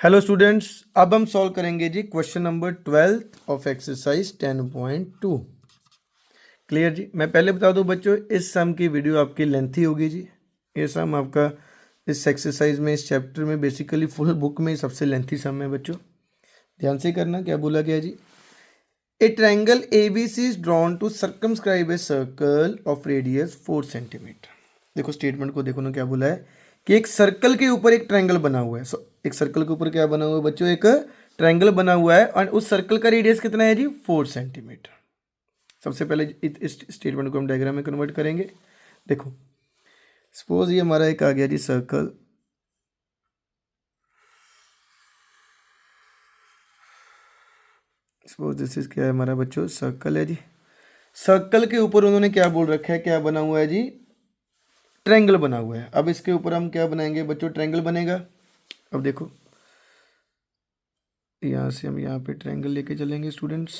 Hello students, अब हम solve करेंगे जी question number 12 of exercise 10.2। Clear जी। मैं पहले बता दूं बच्चों, इस सम की वीडियो आपकी लेंथी होगी जी। ये सम आपका इस एक्सरसाइज में, इस चैप्टर में, बेसिकली फुल बुक में सबसे लेंथी सम है बच्चों। ध्यान से करना, क्या बोला गया जी। A triangle ABC is drawn to circumscribe a circle of radius 4 centimetre. देखो स्टेटमेंट को देखो ना, क्या बोला है कि एक सर्कल के ऊपर एक ट्रायंगल बना हुआ है। एक सर्कल के ऊपर क्या बना हुआ है बच्चों, एक ट्रायंगल बना हुआ है और उस सर्कल का रेडियस कितना है जी, 4 सेंटीमीटर। सबसे पहले इस स्टेटमेंट को हम डायग्राम में कन्वर्ट करेंगे। देखो सपोज ये हमारा एक आ गया जी सर्कल। सपोज दिस इज क्या है हमारा बच्चों, सर्कल है जी। सर्कल के ऊपर उन्होंने क्या बोल रखा है, क्या बना हुआ है जी, ट्रायंगल बना हुआ है। अब इसके ऊपर हम क्या बनाएंगे बच्चों, ट्रायंगल बनेगा। अब देखो यहाँ से हम यहाँ पे ट्रायंगल लेके चलेंगे स्टूडेंट्स।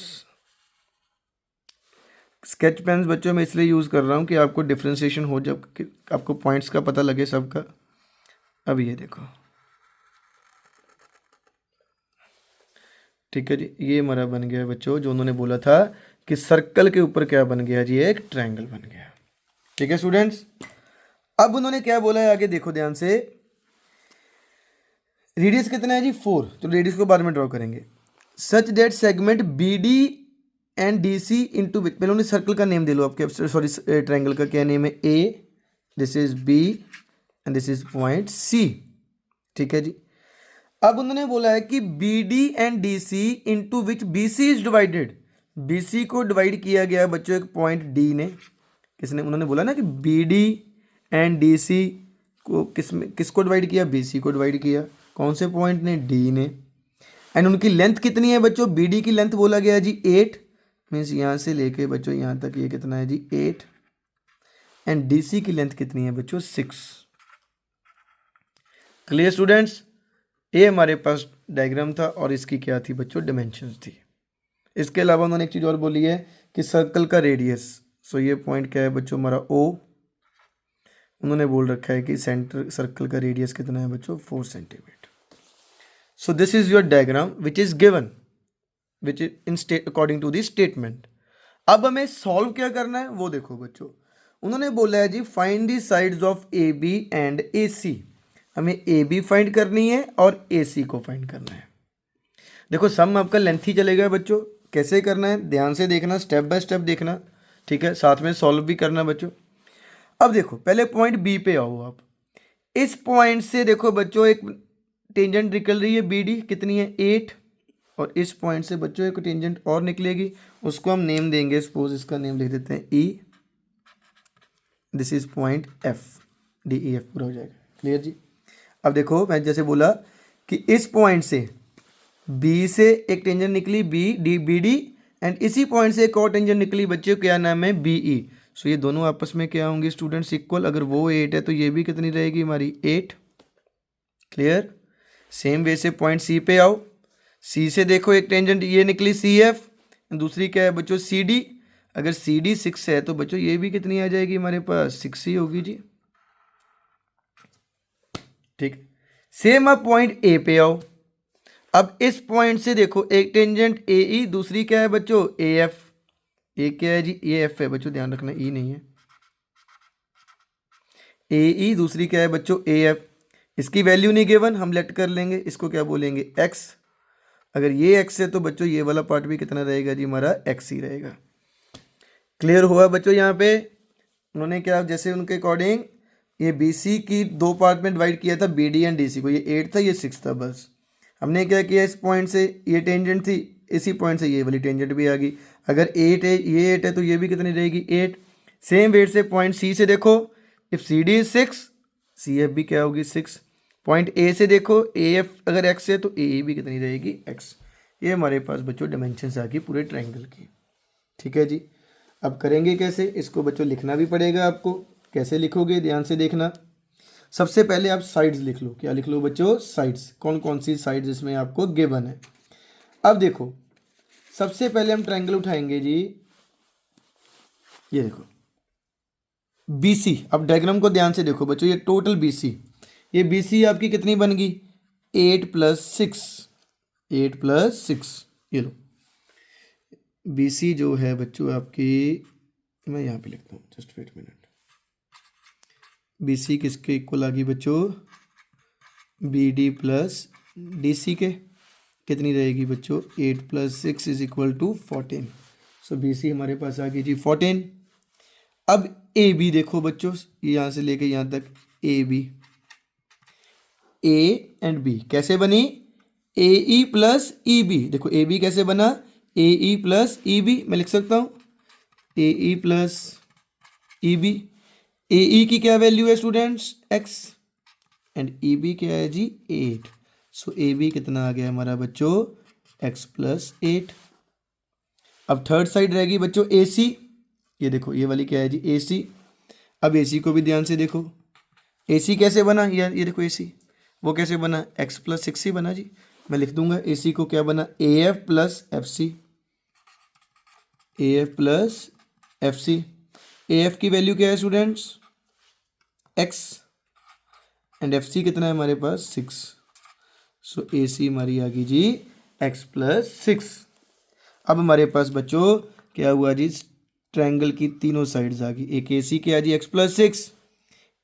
स्केच पेन्स बच्चों मैं इसलिए यूज़ कर रहा हूँ कि आपको डिफ्रेंशिएशन हो, जब कि आपको पॉइंट्स का पता लगे सबका। अब ये देखो, ठीक है जी, ये हमारा बन गया बच्चों जो उन्होंने बोला था कि सर्कल के ऊपर क्या बन गया जी, एक ट्रायंगल बन गया। ठीक है स्टूडेंट्स। अब उन्होंने क्या बोला है आगे देखो ध्यान से। रेडियस कितना है जी, 4। तो रेडियस को बाद में ड्रॉ करेंगे। Such that segment BD and DC into, पहले उन्हें सर्कल का नेम दे लो आपके, सॉरी ट्रायंगल का क्या नेम है, A, this is B and this is point C। ठीक है जी। अब उन्होंने बोला है कि BD and DC into which BC is divided. BC को डिवाइड किया गया बच्चों एक पॉइंट D ने। किसने, उन्होंने बोला ना कि BD एंड DC को किसको डिवाइड किया, BC को डिवाइड किया। कौन से पॉइंट ने, D ने। एंड उनकी लेंथ कितनी है बच्चों, BD की लेंथ बोला गया जी 8, मीन्स यहाँ से लेके बच्चों यहाँ तक ये कितना है जी 8। एंड DC की लेंथ कितनी है बच्चों, 6। Clear students. ये हमारे पास डायग्राम था और इसकी क्या थी बच्चों, डायमेंशंस थी। इसके अलावा उन्होंने एक चीज़ और बोली है कि सर्कल का रेडियस। सो ये पॉइंट क्या है बच्चों हमारा O। उन्होंने बोल रखा है कि सेंटर सर्कल का रेडियस कितना है बच्चों, 4 centimetre. So this is your diagram which is given, which is in state according to the statement. अब हमें सॉल्व क्या करना है वो देखो बच्चों। उन्होंने बोला है जी find the sides of AB and AC। हमें AB फाइंड करनी है और AC को फाइंड करना है। देखो सम आपका लेंथी चलेगा बच्चों, कैसे करना है ध्यान से देखना, स्टेप बाय स्टेप देखना। ठीक है, साथ में सॉल्व भी करना बच्चों। अब देखो पहले पॉइंट B पे आओ आप। इस पॉइंट से देखो बच्चों एक टेंजेंट निकल रही है BD, कितनी है 8। और इस पॉइंट से बच्चों एक टेंजेंट और निकलेगी, उसको हम नेम देंगे, सपोज इसका नेम लिख देते हैं E। This is point F, DEF पूरा हो जाएगा। क्लियर जी। अब देखो मैं जैसे बोला कि इस पॉइंट से B से एक टेंजेंट निकली BD एंड इसी पॉइंट से एक और टेंजेंट निकली बच्चों, क्या नाम है BE। सो ये दोनों आपस में क्या होंगे स्टूडेंट्स, इक्वल। अगर वो 8 है तो ये भी कितनी रहेगी हमारी, 8। क्लियर। सेम वे से पॉइंट C पे आओ। C से देखो एक टेंजेंट ये निकली CF, दूसरी क्या है बच्चों CD। अगर CD 6 है तो बच्चों ये भी कितनी आ जाएगी हमारे पास, 6 ही होगी जी। ठीक। सेम अब पॉइंट A पे आओ। अब इस पॉइंट से देखो एक टेंजेंट AE, दूसरी क्या है बच्चों AF। ए क्या है जी, AF है बच्चों, ध्यान रखना E नहीं है। AE दूसरी क्या है बच्चों AF। इसकी वैल्यू नहीं गिवन, हम लेट कर लेंगे, इसको क्या बोलेंगे X। अगर ये X है तो बच्चों ये वाला पार्ट भी कितना रहेगा जी, हमारा X ही रहेगा। क्लियर हुआ बच्चों। यहाँ पे उन्होंने क्या, जैसे उनके अकॉर्डिंग ये BC की दो पार्ट में डिवाइड किया था, BD एंड DC को। ये 8 था, ये 6 था। बस हमने क्या किया, इस पॉइंट से ये टेंजेंट थी, इसी पॉइंट से ये वाली टेंजेंट भी आ गई। अगर 8 है, ये 8 है तो ये भी कितनी रहेगी, 8। सेम वेट से पॉइंट C से देखो, इफ CD इज 6, CF भी क्या होगी 6। पॉइंट A से देखो, AF अगर X है तो AE भी कितनी रहेगी, X। ये हमारे पास बच्चों डायमेंशंस आ गई पूरे ट्रायंगल की। ठीक है जी। अब करेंगे कैसे, इसको बच्चों लिखना भी पड़ेगा आपको। कैसे लिखोगे ध्यान से देखना। सबसे पहले आप साइड्स लिख लो। क्या लिख लो बच्चों, साइड्स। कौन कौन सी साइड्स इसमें आपको गिवन है। अब देखो सबसे पहले हम ट्रायंगल उठाएंगे जी, ये देखो BC। अब डायग्राम को ध्यान से देखो बच्चों, ये टोटल BC, ये BC आपकी कितनी बन गई, 8+6, 8+6, ये लो। BC जो है बच्चों आपकी, मैं यहाँ पे लिखता हूँ, जस्ट वेट मिनट। BC किसके इक्वल आ गई बच्चों? BD प्लस DC के, कितनी रहेगी बच्चों? 8+6 is equal to 14। So BC हमारे पास आ गई जी 14। अब AB देखो बच्चों, यहाँ से लेके यहाँ तक AB, A एंड B कैसे बनी? AE plus EB। देखो AB कैसे बना? AE प्लस EB, मैं लिख सकता हूँ AE प्लस EB। AE की क्या वैल्यू है स्टूडेंट्स? X, एंड EB क्या है जी? 8। सो AB कितना आ गया हमारा बच्चों? X+8। अब थर्ड साइड रहेगी बच्चों AC। ये देखो ये वाली क्या है जी? AC। अब AC को भी ध्यान से देखो, AC कैसे बना? ये देखो AC वो कैसे बना? X+6 ही बना जी। मैं लिख दूंगा AC को क्या बना? AF plus FC, AF plus FC। AF की वैल्यू क्या है स्टूडेंट्स? X, एंड FC कितना है हमारे पास? 6। सो AC हमारी आ गई जी X+6। अब हमारे पास बच्चों क्या हुआ जी? ट्रायंगल की तीनों साइड्स आ गई। एक AC क्या है जी? X+6।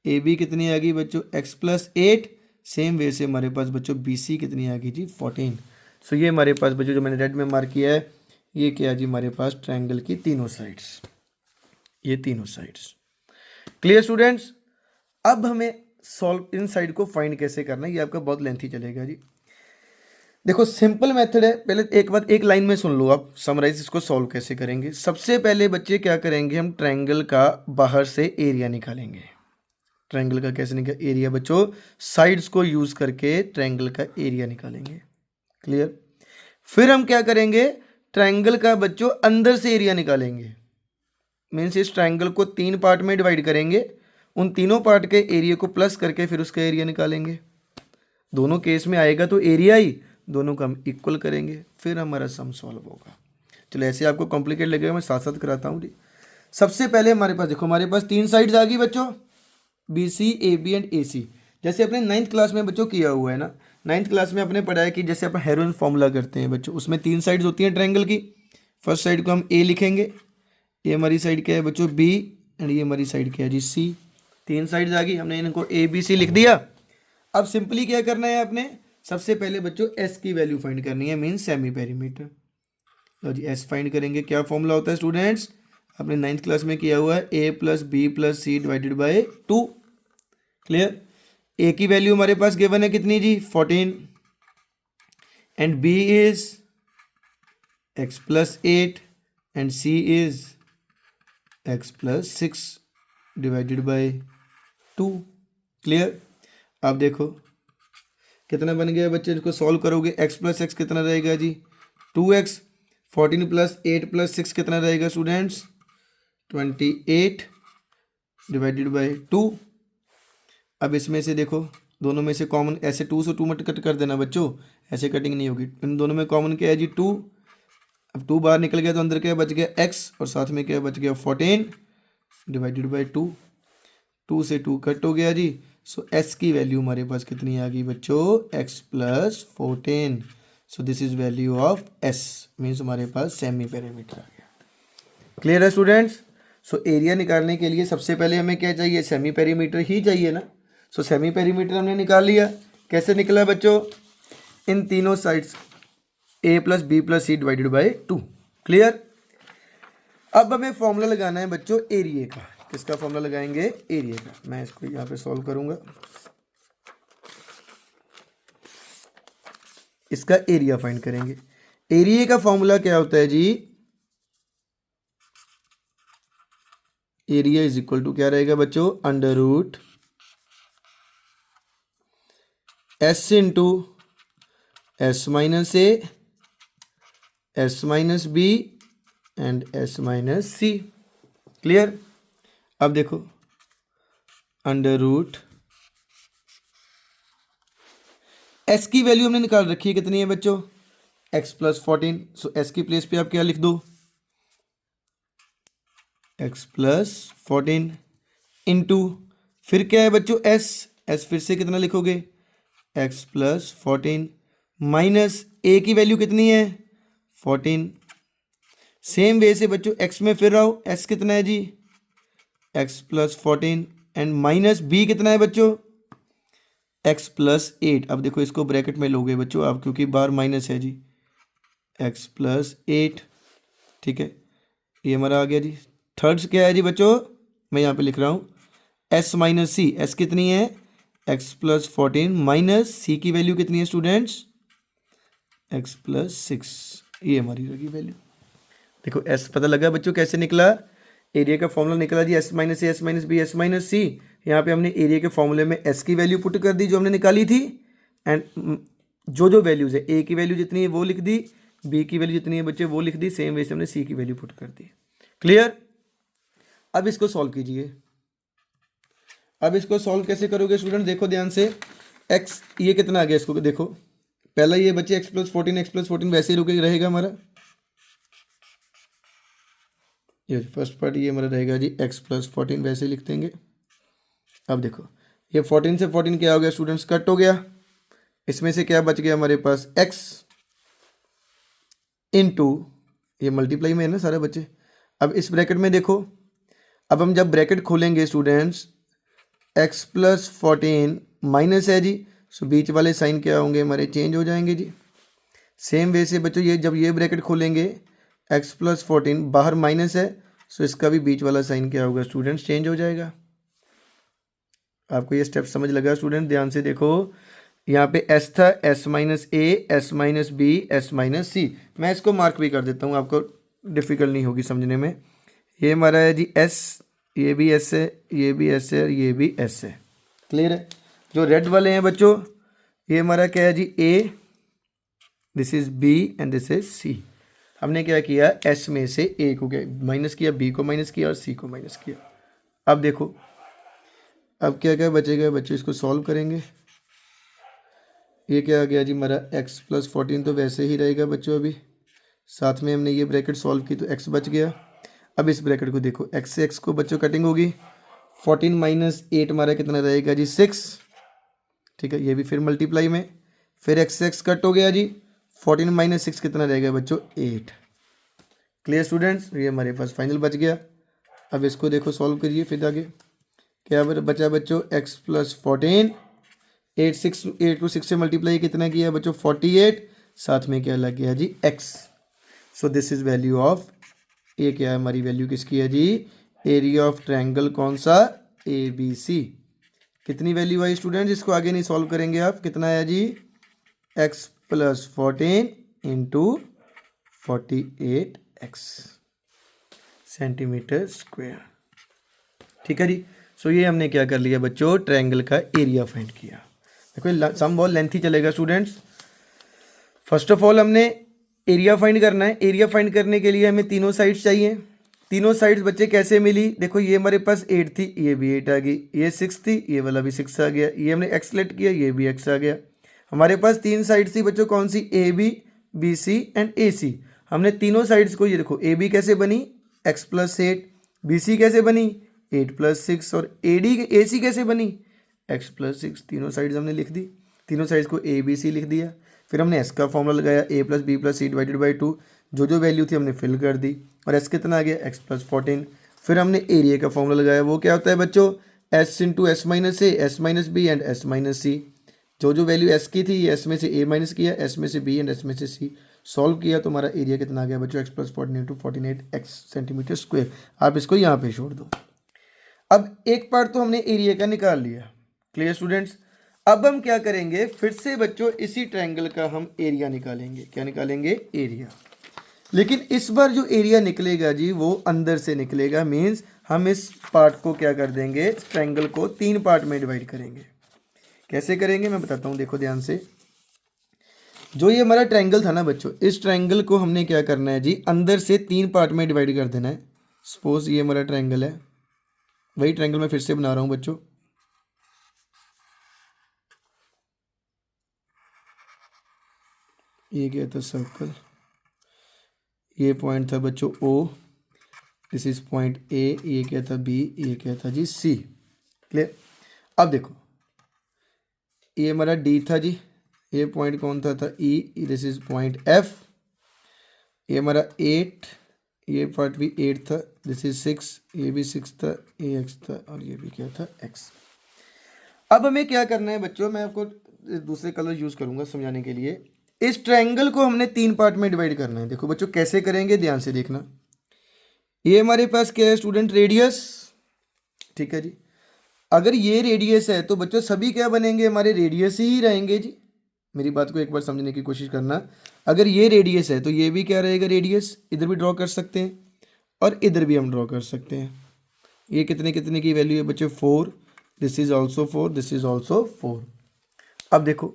AB कितनी आ गई बच्चों? X+8। सेम वे से हमारे पास बच्चों BC कितनी आ गई जी? 14। सो ये हमारे पास बच्चों जो मैंने रेड में मार्क किया है, ये क्या है जी? हमारे पास ट्रायंगल की तीनों साइड्स, ये तीनों साइड्स। Clear students? अब हमें सॉल्व इन साइड को फाइंड कैसे करना है, ये आपका बहुत लेंथी चलेगा जी। देखो सिंपल मेथड है, पहले एक बात एक लाइन में सुन लो आप, समराइज इसको सॉल्व कैसे करेंगे। सबसे पहले बच्चे क्या करेंगे? हम ट्रायंगल का बाहर से एरिया निकालेंगे। ट्रायंगल का कैसे निकाल? एरिया बच्चों साइड्स को यूज करके ट्रायंगल का एरिया निकालेंगे। क्लियर? फिर हम क्या करेंगे? ट्रायंगल का बच्चों अंदर से एरिया निकालेंगे। मीन्स इस ट्रायंगल को 3 पार्ट में डिवाइड करेंगे, उन तीनों पार्ट के एरिया को प्लस करके फिर उसका एरिया निकालेंगे। दोनों केस में आएगा तो एरिया ही, दोनों को हम इक्वल करेंगे, फिर हमारा सम सॉल्व होगा। चलो ऐसे आपको कॉम्प्लिकेट लगेगा, मैं साथ साथ कराता हूँ जी। सबसे पहले हमारे पास देखो, हमारे पास 3 साइड्स आ गई बच्चों, BC, AB एंड AC। जैसे अपने 9th क्लास में बच्चों किया हुआ है ना, 9th क्लास में अपने पढ़ा है कि जैसे अपन हेरोइन फॉर्मूला करते हैं बच्चों, उसमें 3 साइड्स होती हैं ट्रायंगल की। फर्स्ट साइड को हम A लिखेंगे, ये हमारी साइड क्या है बच्चों? B, एंड ये हमारी साइड क्या है जी? C। 3 साइड्स आ गई, हमने इनको ABC लिख दिया। अब सिंपली क्या करना है आपने? सबसे पहले बच्चों S की वैल्यू फाइंड करनी है, मीन सेमी पेरीमीटर। लो जी S फाइंड करेंगे। क्या फॉर्मूला होता है स्टूडेंट्स? आपने 9th क्लास में किया हुआ है, A plus B plus C divided by 2। Clear? A की वैल्यू हमारे पास गिवन है कितनी जी? 14, and B is X+8 and C is X+6 divided by 2। Clear? अब देखो कितना बन गया बच्चे, इसको सॉल्व करोगे X+X कितना रहेगा जी? 2X। 14 प्लस 8 प्लस 6 कितना रहेगा स्टूडेंट्स? 28 divided by 2। अब इसमें से देखो दोनों में से कॉमन, ऐसे 2 से 2 मत कट कर देना बच्चों, ऐसे कटिंग नहीं होगी। इन दोनों में कॉमन क्या है जी? 2। अब 2 बाहर निकल गया तो अंदर क्या बच गया? X, और साथ में क्या बच गया? 14 डिवाइडेड बाई 2। 2 से 2 कट हो गया जी। सो S की वैल्यू हमारे पास कितनी आ गई बच्चों? X+14। So this is value of S, means हमारे पास सेमी पेरीमीटर आ गया। क्लियर है स्टूडेंट्स? सो एरिया निकालने के लिए सबसे पहले हमें क्या चाहिए? सेमी पेरीमीटर ही चाहिए ना। सो सेमी पेरीमीटर हमने निकाल लिया। कैसे निकला बच्चों? इन तीनों sides A plus B plus C divided by 2। Clear? अब हमें फॉर्मूला लगाना है बच्चों एरिया का। किसका फॉर्मूला लगाएंगे? एरिया का। मैं इसको यहाँ पे सॉल्व करूंगा। इसका एरिया फाइंड करेंगे। एरिया का फॉर्मूला क्या होता है जी? एरिया इज इक्वल टू क्या रहेगा बच्चों? Under root S into S-A, S-B and S-C। Clear? अब देखो अंडर रूट S की वैल्यू हमने निकाल रखी है, कितनी है बच्चों? X+14। सो S की प्लेस पे आप क्या लिख दो? X+14 इंटू, फिर क्या है बच्चों? S फिर से कितना लिखोगे? एक्स प्लस 14 माइनस ए की वैल्यू कितनी है 14। सेम वे से बच्चों एक्स में फिर आओ, एक्स कितना है जी x plus 14 and minus b कितना है बच्चों एक्स प्लस 8। अब देखो इसको ब्रैकेट में लोगे बच्चों आप, क्योंकि बाहर माइनस है जी, एक्स प्लस 8। ठीक है, ये हमारा आ गया जी। थर्ड्स क्या है जी बच्चों, मैं यहाँ पे लिख रहा हूँ एस माइनस सी। एस कितनी है एक्स प्लस 14 माइनस सी की वैल्यू कितनी है स्टूडेंट्स एक्स प्लस 6। ये हमारी होगी वैल्यू। देखो एस पता लगा बच्चों कैसे निकला, एरिया का फॉर्मूला निकला जी s minus a s minus b s minus c. यहाँ पे हमने एरिया के फॉर्मूले में एस की वैल्यू पुट कर दी जो हमने निकाली थी, एंड जो वैल्यूज है ए की वैल्यू जितनी है वो लिख दी, बी की वैल्यू जितनी है बच्चे वो लिख दी, सेम वे से हमने सी की वैल्यू पुट कर दी। क्लियर। अब इसको सॉल्व कीजिए। अब इसको सॉल्व कैसे करोगे स्टूडेंट, देखो ध्यान से, एक्स ये कितना आ गया इसको देखो, पहला ये बच्चे एक्स प्लस 14 वैसे ही रुके रहेगा हमारा, ये फर्स्ट पार्ट ये हमारा रहेगा जी एक्स प्लस 14 वैसे ही लिख देंगे। अब देखो ये 14 से 14 क्या हो गया स्टूडेंट्स कट हो गया, इसमें से क्या बच गया हमारे पास x इंटू, ये मल्टीप्लाई में है ना सारे बच्चे। अब इस ब्रैकेट में देखो, अब हम जब ब्रैकेट खोलेंगे स्टूडेंट्स x प्लस 14 माइनस है जी, सो बीच वाले साइन क्या होंगे हमारे चेंज हो जाएंगे जी। सेम वे से बच्चों ये जब ये ब्रैकेट खोलेंगे x प्लस 14 बाहर माइनस है, सो इसका भी बीच वाला साइन क्या होगा स्टूडेंट्स चेंज हो जाएगा। आपको ये स्टेप समझ लगा स्टूडेंट, ध्यान से देखो, यहाँ पे s था s minus a s minus b s minus c, मैं इसको मार्क भी कर देता हूँ आपको डिफिकल्ट नहीं होगी समझने में। ये हमारा है जी s, ये भी s है, ये भी s है और ये भी s है। क्लियर है। जो रेड वाले हैं बच्चों ये हमारा क्या है जी a, this is b and this is c। हमने क्या किया s में से a को क्या माइनस किया, b को माइनस किया और c को माइनस किया। अब देखो अब क्या क्या बचेगा बच्चों, इसको सॉल्व करेंगे। ये क्या आ गया जी हमारा x प्लस 14 तो वैसे ही रहेगा बच्चों, अभी साथ में हमने ये ब्रैकेट सॉल्व की तो x बच गया। अब इस ब्रैकेट को देखो x से x को बच्चों कटिंग होगी, 14 माइनस 8 हमारा कितना रहेगा जी 6। ठीक है, ये भी फिर मल्टीप्लाई में, फिर x से x कट हो गया जी, 14 माइनस 6 कितना रहेगा बच्चों 8। क्लियर स्टूडेंट्स, ये हमारे पास फाइनल बच गया। अब इसको देखो सॉल्व करिए, फिर आगे क्या बचा बच्चों x प्लस 14, 8 को 6 से मल्टीप्लाई कितना किया बच्चों 48, साथ में क्या लग गया जी x। So this is value of, ये क्या है हमारी वैल्यू किसकी है जी एरिया ऑफ ट्रायंगल कौन सा ABC। कितनी वैल्यू आई स्टूडेंट, इसको आगे नहीं सॉल्व करेंगे आप, कितना है जी x plus 14 into 48x centimetre square. ठीक है जी। सो ये हमने क्या कर लिया बच्चों ट्रायंगल का एरिया फाइंड किया। देखो सम बहुत लेंथी चलेगा स्टूडेंट्स। फर्स्ट ऑफ ऑल हमने एरिया फाइंड करना है, एरिया फाइंड करने के लिए हमें तीनों साइड्स चाहिए। तीनों साइड्स बच्चे कैसे मिली, देखो ये हमारे पास 8 थी, ये भी 8 आ गई, ये 6 थी, ये वाला भी 6 आ गया, ये हमने x सेलेक्ट किया, ये भी x आ गया। हमारे पास तीन साइड थी बच्चों कौन सी AB BC एंड AC। हमने तीनों साइड्स को, ये देखो AB कैसे बनी x प्लस 8, BC कैसे बनी 8 प्लस 6 और AC कैसे बनी x प्लस 6। तीनों साइड्स हमने लिख दी, तीनों साइड्स को ABC लिख दिया। फिर हमने s का फॉर्मूला लगाया a plus B plus C divided by 2, जो वैल्यू थी हमने फिल कर दी और s कितना आ गया x प्लस 14। फिर हमने एरिया का फॉर्मूला लगाया, वो क्या होता है बच्चों s into s minus a s minus b and s minus c. जो वैल्यू s की थी ये s में से a माइनस किया, s में से b एंड s में से c सॉल्व किया, तो हमारा एरिया कितना आ गया बच्चों x plus 14 into 48x centimetre square. आप इसको यहाँ पे छोड़ दो। अब एक पार्ट तो हमने एरिया का निकाल लिया। Clear students. अब हम क्या करेंगे, फिर से बच्चों इसी ट्रायंगल का हम एरिया निकालेंगे। क्या निकालेंगे एरिया, लेकिन इस बार जो एरिया निकलेगा जी वो अंदर से निकलेगा। मीन्स हम इस पार्ट को क्या कर देंगे, ट्रायंगल को 3 पार्ट में डिवाइड करेंगे। कैसे करेंगे मैं बताता हूँ, देखो ध्यान से। जो ये हमारा ट्रायंगल था ना बच्चों, इस ट्रायंगल को हमने क्या करना है जी अंदर से 3 पार्ट में डिवाइड कर देना है। सपोज ये हमारा ट्रायंगल है, वही ट्रायंगल मैं फिर से बना रहा हूँ बच्चों। ये क्या था सर्कल, ये पॉइंट था बच्चों O, this is point A, ये क्या था B, ये क्या था जी C। क्लियर। अब देखो ये हमारा डी था जी, ये पॉइंट कौन था ई, दिस इज पॉइंट एफ। ये हमारा 8, ये पार्ट भी 8 था, दिस इज 6, ये भी 6 था, ये x था और ये भी क्या था x। अब हमें क्या करना है बच्चों, मैं आपको दूसरे कलर यूज़ करूंगा समझाने के लिए। इस ट्रायंगल को हमने 3 पार्ट में डिवाइड करना है। देखो बच्चों कैसे करेंगे, ध्यान से देखना। ये हमारे पास क्या है स्टूडेंट, रेडियस, ठीक है जी। अगर ये रेडियस है तो बच्चों सभी क्या बनेंगे, हमारे रेडियस ही रहेंगे जी। मेरी बात को एक बार समझने की कोशिश करना। अगर ये रेडियस है तो ये भी क्या रहेगा, रेडियस। इधर भी ड्रॉ कर सकते हैं और इधर भी हम ड्रॉ कर सकते हैं। ये कितने कितने की वैल्यू है बच्चों, 4, this is also 4, this is also 4। अब देखो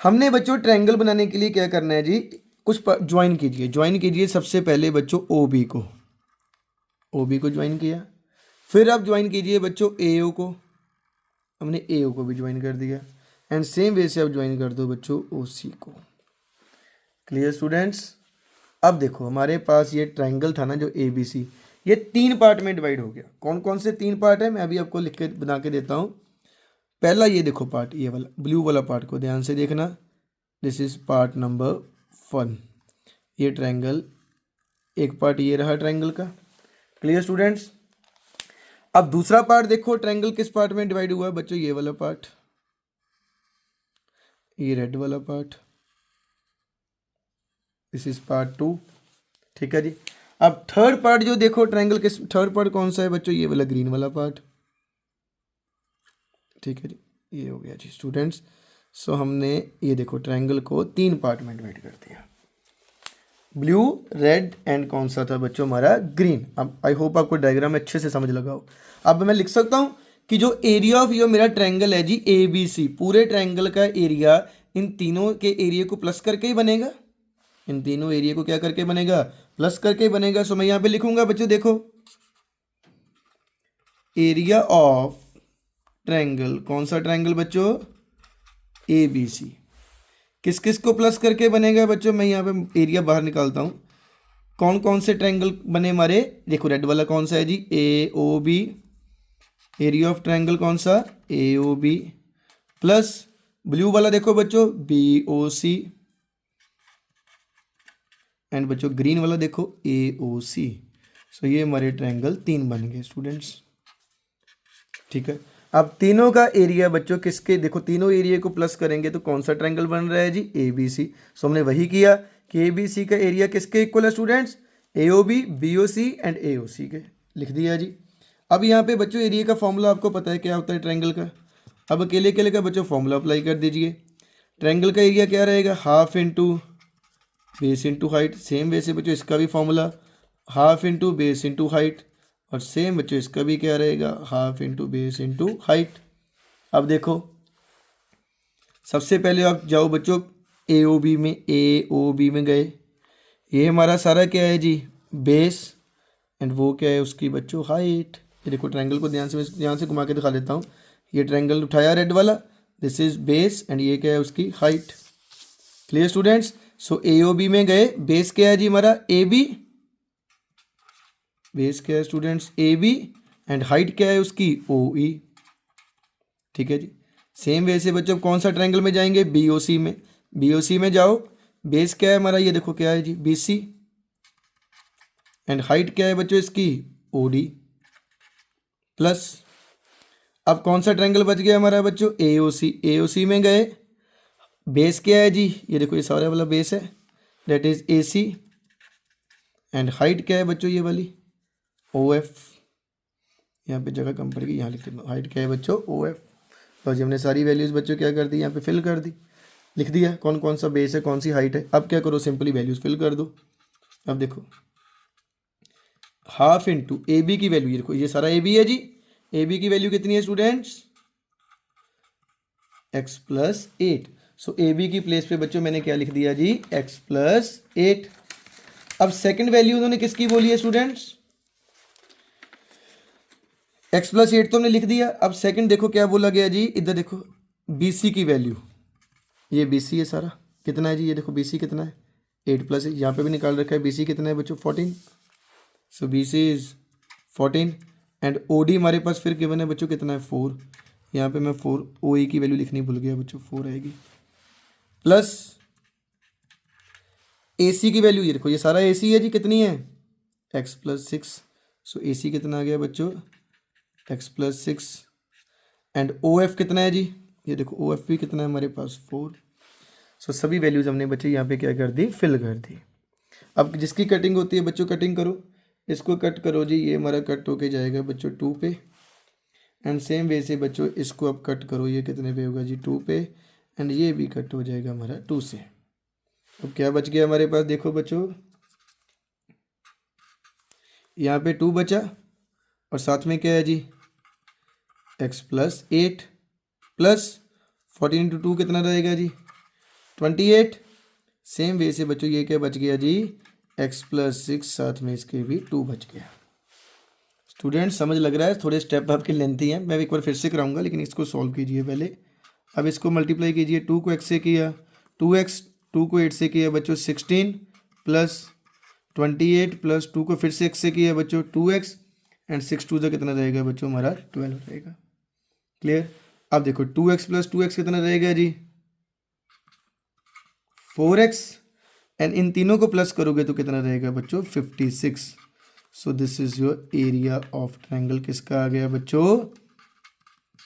हमने बच्चों ट्रायंगल बनाने के लिए क्या करना है जी, कुछ ज्वाइन कीजिए। ज्वाइन कीजिए सबसे पहले बच्चों ओ बी को ज्वाइन किया। फिर आप ज्वाइन कीजिए बच्चों ए ओ को, हमने ए ओ को भी ज्वाइन कर दिया। एंड सेम वे से आप ज्वाइन कर दो बच्चों ओ सी को। Clear students. अब देखो हमारे पास ये ट्रायंगल था ना जो ए बी सी, ये 3 पार्ट में डिवाइड हो गया। कौन कौन से 3 पार्ट है, मैं अभी आपको लिख के बना के देता हूँ। पहला ये देखो पार्ट, ये वाला ब्लू वाला पार्ट को ध्यान से देखना, दिस इज पार्ट नंबर 1। ये ट्रायंगल, एक पार्ट ये रहा ट्रायंगल का। Clear students. अब दूसरा पार्ट देखो, ट्रायंगल किस पार्ट में डिवाइड हुआ है बच्चों, ये वाला पार्ट, ये रेड वाला पार्ट, दिस इज पार्ट 2, ठीक है जी। अब थर्ड पार्ट जो देखो ट्रायंगल किस, थर्ड पार्ट कौन सा है बच्चों, ये वाला ग्रीन वाला पार्ट, ठीक है जी। ये हो गया जी स्टूडेंट्स। सो हमने ये देखो ट्रायंगल को 3 पार्ट में डिवाइड कर दिया, ब्लू, रेड एंड कौन सा था बच्चों हमारा, ग्रीन। अब आई होप आपको डायग्राम अच्छे से समझ लगा हो। अब मैं लिख सकता हूं कि जो एरिया ऑफ ये मेरा ट्रायंगल है जी ए बी सी, पूरे ट्रायंगल का एरिया इन तीनों के एरिया को प्लस करके ही बनेगा। इन तीनों एरिया को क्या करके बनेगा, प्लस करके बनेगा। सो मैं यहां पे लिखूंगा बच्चों, देखो एरिया ऑफ ट्रायंगल, कौन सा ट्रायंगल बच्चों, ए बी सी, किस किस को प्लस करके बनेगा बच्चों। मैं यहाँ पे एरिया बाहर निकालता हूँ, कौन कौन से ट्रायंगल बने हमारे, देखो रेड वाला कौन सा है जी, A O B, area of triangle कौन सा, A O B, plus blue वाला देखो बच्चों बी ओ सी, एंड बच्चों ग्रीन वाला देखो ए ओ सी। सो ये हमारे ट्रायंगल 3 बन गए स्टूडेंट्स, ठीक है। अब तीनों का एरिया बच्चों किसके, देखो तीनों एरिया को प्लस करेंगे तो कौन सा ट्रायंगल बन रहा है जी, ए बी सी। सो हमने वही किया कि ए बी सी का एरिया किसके इक्वल है students, A O B O C and A O C के, लिख दिया जी। अब यहाँ पे बच्चों एरिया का फॉर्मूला आपको पता है क्या होता है ट्रायंगल का। अब अकेले अकेले का बच्चों फॉर्मूला अप्लाई कर दीजिए। ट्रायंगल का एरिया क्या रहेगा, half into base into height. Same way से बच्चों इसका भी formula half into base into height, और सेम बच्चों इसका भी क्या रहेगा, half into base into height. अब देखो सबसे पहले आप जाओ बच्चों ए ओ बी में गए, ये हमारा सारा क्या है जी, बेस, एंड वो क्या है उसकी बच्चों हाइट। ये देखो ट्रायंगल को ध्यान से यहाँ से घुमा के दिखा देता हूँ। ये ट्रायंगल उठाया रेड वाला, दिस इज बेस, एंड ये क्या है उसकी height. Clear students. So A O B में गए, बेस क्या है जी हमारा ए बी, बेस क्या है students A B, and height क्या है उसकी ओ ई, ठीक है जी। सेम वे से बच्चों कौन सा ट्रायंगल में जाएंगे, बी ओ सी में। बी ओ सी में जाओ, बेस क्या है हमारा, ये देखो क्या है जी बी सी, एंड हाइट क्या है बच्चों इसकी ओ डी, प्लस अब कौन सा ट्रायंगल बच गया हमारा बच्चों, A O C. A O C में गए, बेस क्या है जी, ये देखो ये सारा वाला बेस है, that is A C, and height क्या है बच्चों ये वाली ओ एफ। यहाँ पे जगह कम पड़ेगी, यहाँ लिख देना हाइट क्या है बच्चों ओ एफ। तो जी हमने सारी वैल्यूज़ बच्चों क्या कर दी, यहाँ पे फिल कर दी, लिख दिया कौन कौन सा बेस है कौन सी हाइट है। अब क्या करो, सिंपली वैल्यूज़ फिल कर दो। अब देखो हाफ इंटू ए बी की वैल्यू, ये देखो ये सारा ए बी है जी, ए बी की वैल्यू कितनी है students, x plus 8। So A B की प्लेस पे बच्चों मैंने क्या लिख दिया जी, एक्स प्लस 8। अब सेकंड वैल्यू उन्होंने किसकी बोली है स्टूडेंट्स, एक्स प्लस 8 तो हमने लिख दिया। अब सेकंड देखो क्या बोला गया जी, इधर देखो बी सी की वैल्यू, ये बी सी है सारा, कितना है जी, ये देखो बी सी कितना है 8 प्लस, यहाँ पे भी निकाल रखा है बी सी कितना है बच्चों 14। So B C is 14, and O D हमारे पास फिर गिवन है बच्चों कितना है 4, यहाँ पे मैं 4 ओ ए की वैल्यू लिखनी भूल गया बच्चों, 4 आएगी, प्लस ए सी की वैल्यू, ये देखो ये सारा ए सी है जी, कितनी है एक्स प्लस 6। सो ए सी कितना आ गया बच्चों x plus 6। And O F कितना है जी, ये देखो ओ एफ भी कितना है हमारे पास 4। सो सभी वैल्यूज़ हमने बच्चे यहाँ पे क्या कर दी, फिल कर दी। अब जिसकी कटिंग होती है बच्चों, कटिंग करो, इसको कट करो जी, ये हमारा कट होके जाएगा बच्चों 2 पे। एंड सेम वे से बच्चों इसको अब कट करो, ये कितने पे होगा जी 2 पे। एंड ये भी कट हो जाएगा हमारा 2 से। अब क्या बच गया हमारे पास, देखो बच्चों यहाँ पे 2 बचा, और साथ में क्या है जी एक्स प्लस 8 प्लस 14 इंटू 2 कितना रहेगा जी 28। सेम वे से बच्चों ये क्या बच गया जी एक्स प्लस 6, साथ में इसके भी 2 बच गया। स्टूडेंट समझ लग रहा है, थोड़े स्टेप आपके लेंथी हैं, मैं एक बार फिर से कराऊंगा, लेकिन इसको सॉल्व कीजिए पहले। अब इसको मल्टीप्लाई कीजिए, 2 को एक्स से किया 2x, 2 को 8 से किया बच्चों 16 प्लस 28 प्लस 2 को फिर से x से किया बच्चों 2x। एंड 6 2 से कितना रहेगा बच्चों हमारा 12 रहेगा। क्लियर। अब देखो 2x प्लस 2x कितना रहेगा जी 4x। एंड इन तीनों को प्लस करोगे तो कितना रहेगा बच्चों 56। सो this is your area of triangle, किसका आ गया बच्चों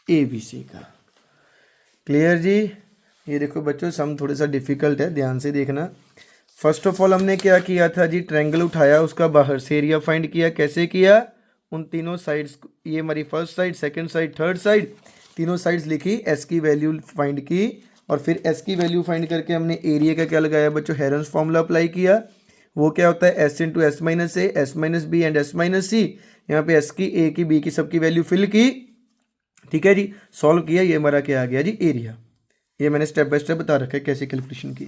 ए बी सी का। क्लियर जी। ये देखो बच्चों सम थोड़ा सा डिफिकल्ट है, ध्यान से देखना। फर्स्ट ऑफ ऑल हमने क्या किया था जी, ट्रायंगल उठाया, उसका बाहर से एरिया फाइंड किया। कैसे किया, उन तीनों साइड्स, ये हमारी first side, second side, third side, तीनों साइड्स लिखी, एस की वैल्यू फाइंड की, और फिर एस की वैल्यू फाइंड करके हमने एरिया का क्या लगाया बच्चों हेरन्स फॉर्मूला अप्लाई किया। वो क्या होता है s into s minus a, s minus b and s minus c. यहाँ पे एस की, ए की, बी की, सबकी वैल्यू फिल की। ठीक है जी, सॉल्व किया, ये हमारा क्या आ गया जी एरिया। ये मैंने स्टेप बाय स्टेप बता रखा है कैसे कैलकुलेशन की।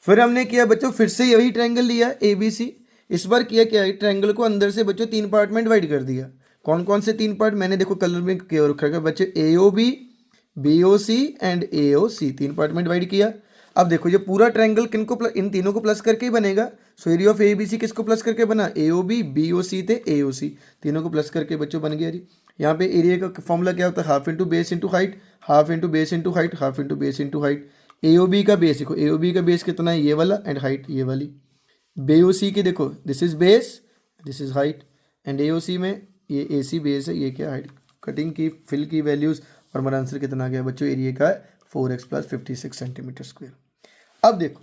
फिर हमने किया बच्चों, फिर से यही ट्रायंगल लिया ए बी सी। इस बार किया क्या है, ट्रायंगल को अंदर से बच्चों 3 पार्ट में डिवाइड कर दिया। कौन कौन से 3 पार्ट, मैंने देखो कलर में किया रखा है बच्चों, A O B, B O C and A O C, 3 part में डिवाइड किया। अब देखो ये पूरा ट्रायंगल किनको इन तीनों को प्लस करके ही बनेगा। So area of A B C किसको प्लस करके बना, ए ओ बी ओ सी थे ए ओ सी, तीनों को प्लस करके बच्चों बन गया जी। यहाँ पे एरिया का फॉर्मूला क्या होता है, half into base into height, half into base into height, half into base into height. A O B का बेस देखो, ए ओ बी का बेस कितना है ये वाला, एंड हाइट ये वाली। बी ओ सी की देखो, this is base, this is height, and A O C में ये ए सी बेस है, ये क्या हाइट। कटिंग की, फिल की वैल्यूज़, और हमारा आंसर कितना आ गया बच्चों एरिया का 4x प्लस 56 सेंटीमीटर स्क्वायर। अब देखो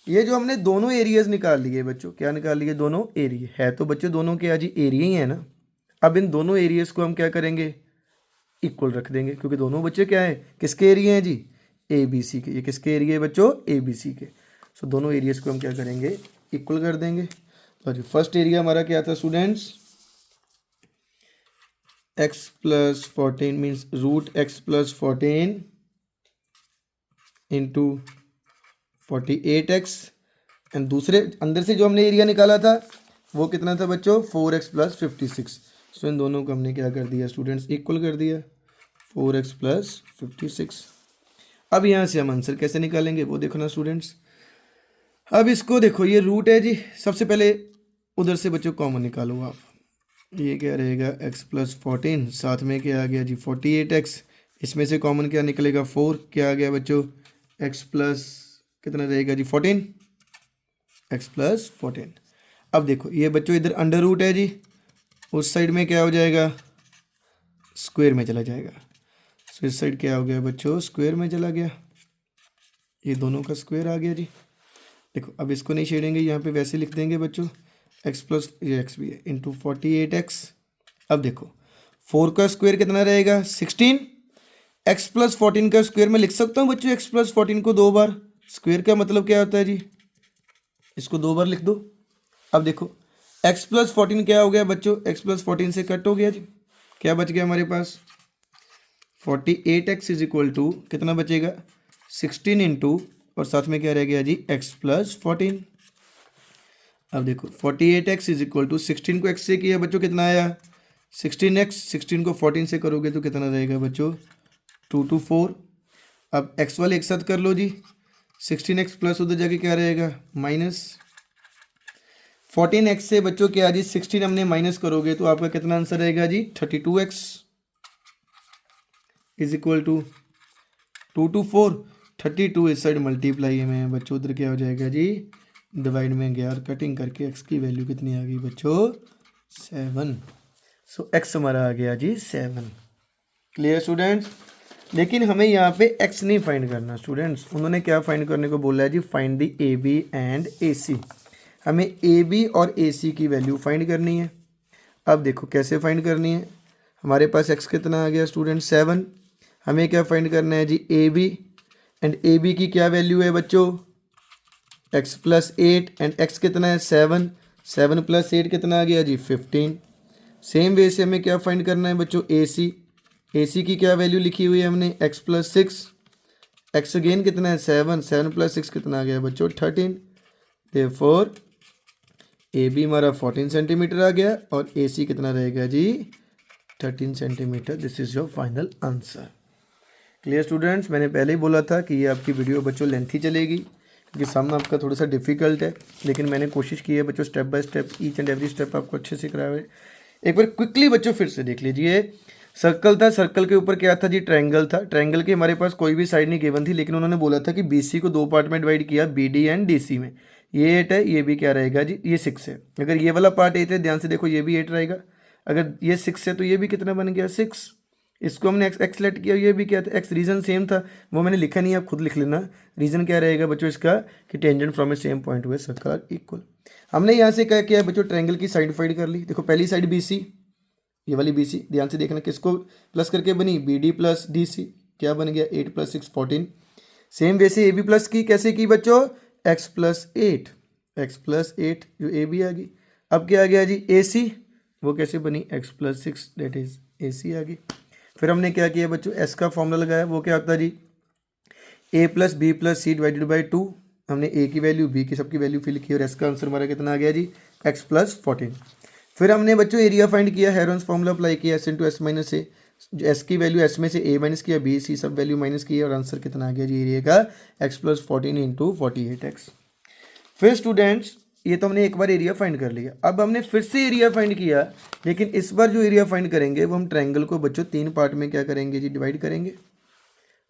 ये जो हमने दोनों एरियाज निकाल लिए बच्चों, क्या निकाल लिए, दोनों एरिया है तो बच्चों दोनों के आज एरिया ही है ना। अब इन दोनों एरियाज को हम क्या करेंगे, इक्वल रख देंगे, क्योंकि दोनों बच्चे क्या है, किसके एरिया हैं जी, ए बी सी के। ये किसके एरिया है बच्चों, ए बी सी के। सो दोनों एरियाज को हम क्या करेंगे, इक्वल कर देंगे। तो जी फर्स्ट एरिया हमारा क्या था students, x plus 14 means root x plus 14 into 48x। And दूसरे अंदर से जो हमने एरिया निकाला था वो कितना था बच्चों 4x प्लस 56। सो इन दोनों को हमने क्या कर दिया स्टूडेंट्स, इक्वल कर दिया 4x प्लस 56। अब यहाँ से हम आंसर कैसे निकालेंगे वो देखो ना स्टूडेंट्स। अब इसको देखो, ये रूट है जी, सबसे पहले उधर से बच्चों कॉमन निकालो आप। ये क्या रहेगा x प्लस 14, साथ में क्या आ गया जी 48x, इसमें से कॉमन क्या निकलेगा 4, क्या आ गया बच्चों x प्लस कितना रहेगा जी 14, x प्लस 14। अब देखो ये बच्चों इधर अंडर रूट है जी, उस साइड में क्या हो जाएगा स्क्वायर में चला जाएगा। सो इस साइड क्या हो गया बच्चों स्क्वायर में चला गया, ये दोनों का स्क्वायर आ गया जी। देखो अब इसको नहीं छेड़ेंगे, यहाँ पे वैसे लिख देंगे बच्चों x प्लस ये x भी है इंटू 48x। अब देखो 4 का स्क्वायर कितना रहेगा 16, x प्लस 14 का स्क्वायर मैं लिख सकता हूँ बच्चों x प्लस 14 को 2 बार। स्क्वायर का मतलब क्या होता है जी, इसको 2 बार लिख दो। अब देखो x प्लस 14 क्या हो गया बच्चों, x प्लस 14 से कट हो गया जी, क्या बच गया हमारे पास 48x इज इक्वल टू कितना बचेगा 16 इंटू, और साथ में क्या रह गया जी x प्लस 14। अब देखो 48x इज इक्वल टू 16 को x से किया बच्चों कितना आया 16x, 16 को 14 से करोगे तो कितना रहेगा बच्चों 2 to 4। अब x वाले एक साथ कर लो जी, 16x प्लस उधर जाके क्या रहेगा माइनस 14x से बच्चों क्या जी 16 हमने माइनस करोगे तो आपका कितना आंसर रहेगा जी 32x। Is equal to 2 to 4, 32 इस साइड मल्टीप्लाई में बच्चों, उधर क्या हो जाएगा जी, डिवाइड में गया और कटिंग करके एक्स की वैल्यू कितनी आ गई बच्चों, 7। सो एक्स हमारा आ गया जी 7। Clear students. लेकिन हमें यहाँ पे एक्स नहीं फाइंड करना स्टूडेंट्स, उन्होंने क्या फाइंड करने को बोला है जी, find the A B and A C. हमें ए बी और ए सी की वैल्यू फाइंड करनी है। अब देखो कैसे फाइंड करनी है, हमारे पास एक्स कितना आ गया स्टूडेंट 7। हमें क्या फाइंड करना है जी, A B, and A B की क्या वैल्यू है बच्चों, एक्स प्लस 8, एंड एक्स कितना है 7, 7 प्लस 8 कितना आ गया जी 15। सेम वे से हमें क्या फाइंड करना है बच्चों, ए सी की क्या वैल्यू लिखी हुई है हमने, एक्स प्लस 6, एक्स अगेन कितना है 7, 7 प्लस 6 कितना आ गया बच्चों 13। देयरफॉर ए बी हमारा 14 सेंटीमीटर आ गया और ए सी कितना रहेगा जी 13 centimetre. This is your final answer. Clear students, मैंने पहले ही बोला था कि ये आपकी वीडियो बच्चों लेंथी चलेगी क्योंकि सम आपका थोड़ा सा डिफिकल्ट है, लेकिन मैंने कोशिश की है बच्चों step by step each and every step आपको अच्छे से कराया हुआ है। एक बार क्विकली बच्चों फिर से देख लीजिए, सर्कल था, सर्कल के ऊपर क्या था जी, ट्रायंगल था। ट्रायंगल की हमारे पास कोई भी साइड नहीं गिवन थी, लेकिन उन्होंने बोला था कि BC को 2 पार्ट में डिवाइड किया, BD एंड DC में। ये 8 है, ये भी क्या रहेगा जी, ये 6 है। अगर ये वाला पार्ट 8 है, ध्यान से देखो, ये भी 8 रहेगा। अगर ये 6 है तो ये भी कितना बन गया 6। इसको हमने एक्स लेट किया, ये भी क्या था एक्स, रीजन सेम था, वो मैंने लिखा नहीं, आप खुद लिख लेना। रीजन क्या रहेगा बच्चों इसका, कि tangent from A same point हुए सर्कल आर इक्वल। हमने यहाँ से क्या किया बच्चों, ट्रायंगल की साइड फाइंड कर ली। देखो पहली साइड BC, ये वाली BC, ध्यान से देखना किसको प्लस करके बनी, BD प्लस DC, क्या बन गया 8 प्लस 6 14। सेम वैसे AB प्लस की कैसे की बच्चों, x प्लस 8, x प्लस 8 जो AB आ गई। अब क्या आ गया जी AC, वो कैसे बनी, x plus 6 that is AC आ गई। फिर हमने क्या किया बच्चों, S का फॉर्मूला लगाया, वो क्या होता है जी, A plus B plus C divided by 2। हमने A की वैल्यू, B की सबकी वैल्यू फिल की और S का आंसर हमारा कितना आ गया जी, x प्लस 14। फिर हमने बच्चों एरिया फाइंड किया, हेरोन्स फॉर्मूला अप्लाई किया, S into s minus a, S की वैल्यू S में से A माइनस किया, B C सब वैल्यू माइनस की और आंसर कितना आ गया जी एरिया का, x प्लस 14 इंटू 48x। फिर स्टूडेंट्स ये तो हमने एक बार एरिया फाइंड कर लिया, अब हमने फिर से एरिया फाइंड किया, लेकिन इस बार जो एरिया फाइंड करेंगे वो हम ट्रायंगल को बच्चों 3 पार्ट में क्या करेंगे जी, डिवाइड करेंगे।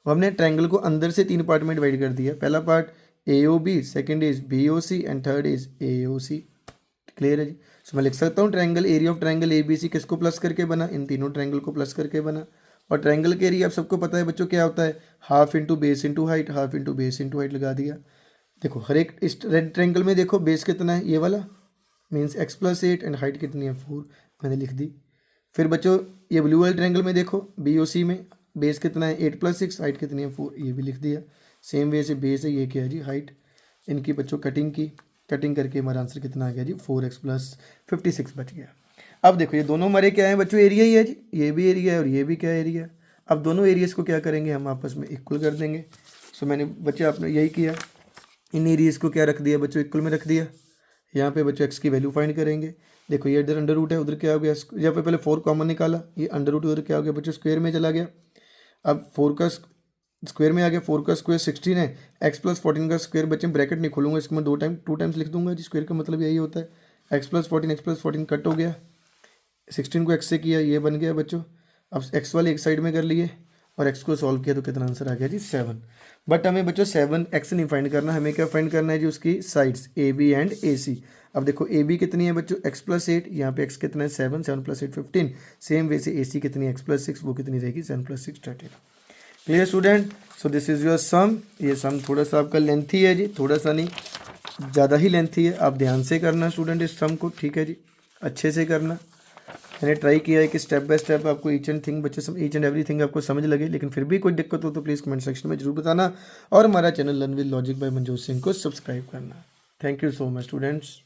वो हमने ट्रायंगल को अंदर से 3 पार्ट में डिवाइड कर दिया। पहला part AOB, second is BOC and third is AOC। Clear है जी। सो मैं लिख सकता हूँ triangle, area of triangle ABC किसको प्लस करके बना, इन तीनों ट्रायंगल को प्लस करके बना। और ट्रायंगल के एरिया आप सबको पता है बच्चों क्या होता है, half into base into height, half into base into height लगा दिया। देखो हर एक इस रेड ट्रायंगल में देखो बेस कितना है, ये वाला means x plus 8 and height कितनी है 4, मैंने लिख दी। फिर बच्चों ये ब्लू वाले ट्रायंगल में देखो BOC में बेस कितना है 8 प्लस 6, हाइट कितनी है 4, ये भी लिख दिया। सेम वे से बेस है, ये क्या है जी हाइट। इनकी बच्चों कटिंग की, कटिंग करके हमारा आंसर कितना आ गया जी 4x प्लस 56 बच गया। अब देखो ये दोनों हमारे क्या है बच्चों, एरिया ही है जी, ये भी एरिया है और ये भी क्या एरिया है। अब दोनों एरियाज को क्या करेंगे, हम आपस में इक्वल कर देंगे। सो मैंने बच्चे आपने यही किया, इन एरियाज को क्या रख दिया बच्चों, इक्वल में रख दिया। यहाँ पे बच्चों x की वैल्यू फाइंड करेंगे। देखो ये इधर अंडर रूट है, उधर क्या हो गया, यहाँ पे पहले 4 कॉमन निकाला, ये अंडर रूट उधर क्या हो गया बच्चों, स्क्वायर में चला गया। अब 4 का स्क्वायर में आ गया, 4 का स्क्वायर 16 है, x प्लस 14 का स्क्वायर बच्चे ब्रैकेट नहीं खोलूंगा, इसको मैं 2 टाइम्स लिख दूंगा जी। स्क्वायर का मतलब यही होता है, x प्लस 14 कट हो गया, 16 को x से किया, ये बन गया बच्चों। अब x वाले एक साइड में कर लिए और x को सॉल्व किया तो कितना आंसर आ गया जी 7। बट हमें बच्चों 7x नहीं फाइंड करना, हमें क्या फाइंड करना है जी, उसकी साइड्स AB एंड AC। अब देखो AB कितनी है बच्चों, x प्लस 8, यहाँ पे x कितना है 7, 7 प्लस 8 15। सेम वे से AC कितनी है x प्लस 6, वो कितनी रहेगी 7 plus 6 13। Clear student. So this is your sum. ये सम थोड़ा सा आपका लेंथी है जी, थोड़ा सा नहीं ज़्यादा ही लेंथी है, आप ध्यान से करना स्टूडेंट इस सम को, ठीक है जी, अच्छे से करना। मैंने ट्राई किया है कि स्टेप बाय स्टेप आपको ईच एंड एवरीथिंग आपको समझ लगे, लेकिन फिर भी कोई दिक्कत हो तो प्लीज़ कमेंट सेक्शन में जरूर बताना और हमारा channel learn with logic bye Manjot Singh को सब्सक्राइब करना। Thank you so much students.